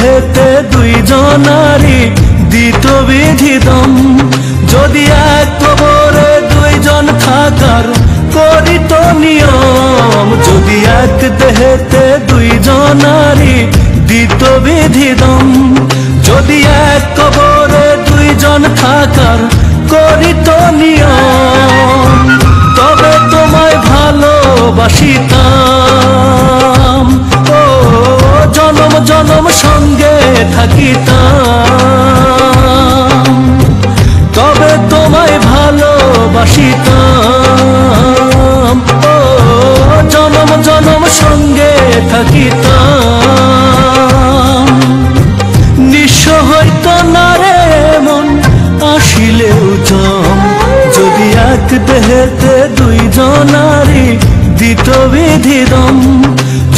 হেতে দুইজনারি দিত বিধিদম, যদি এক কবরে দুইজন থাকার করিত নিয়ম, যদি এক দেহেতে দুইজনারি দিত বিধিদম, যদি এক কবরে দুইজন থাকার করিত নিয়ম, তবে তোমায় ভালোবাসিতাম, ও জনম জনম সঙ্গে থাকিতাম, তবে তোমায় ভালোবাসিতাম, ও জনম জনম সঙ্গে থাকিতাম। নিঃস্ব হইত না রে মন আসিলেও জম, যদি এক দেহেতে দুইজনারি দিত বিধিদম,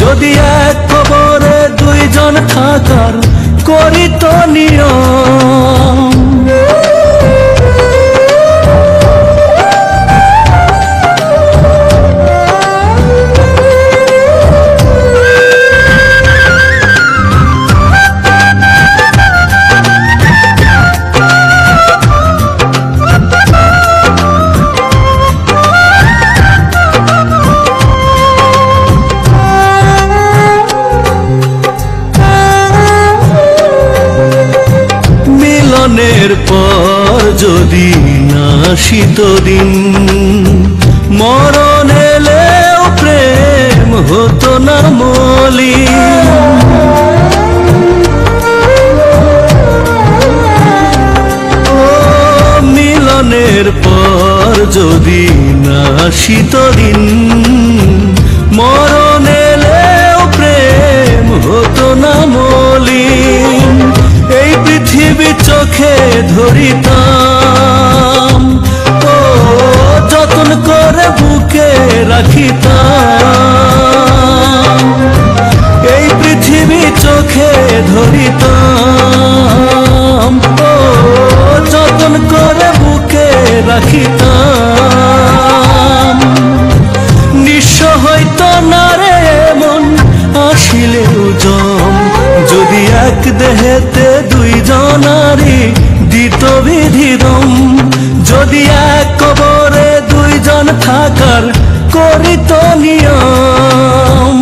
যদি এক কবরে দুইজন থাকার করিত নিয়ম। মিলনের পর যদি না আসিত দিন, মরণ এলেও প্রেম হতো না মলিন, ও মিলনের পর যদি না আসিত দিন, মরণ এলেও প্রেম হতো না মলিন, এই পৃথিবী চোখে ধরিতাম, ও যতন করে বুকে রাখিতাম, এই পৃথিবী চোখে ধরিতাম, ও যতন করে বুকে রাখিতাম। নিঃস্ব হইত না রে মন আসিলেও জম, যদি এক দেহেতে দুইজনারি দিত বিধিদম, যদি এক কবরে দুইজন থাকার করিত নিয়ম।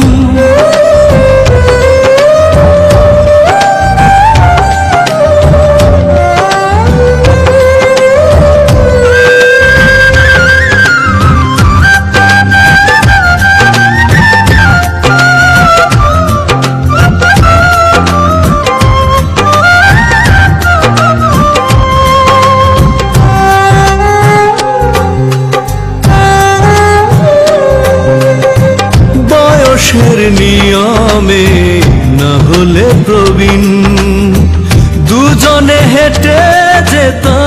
বয়সের নিয়মে না হলে প্রবীণ, দুজনে হেঁটে যেতাম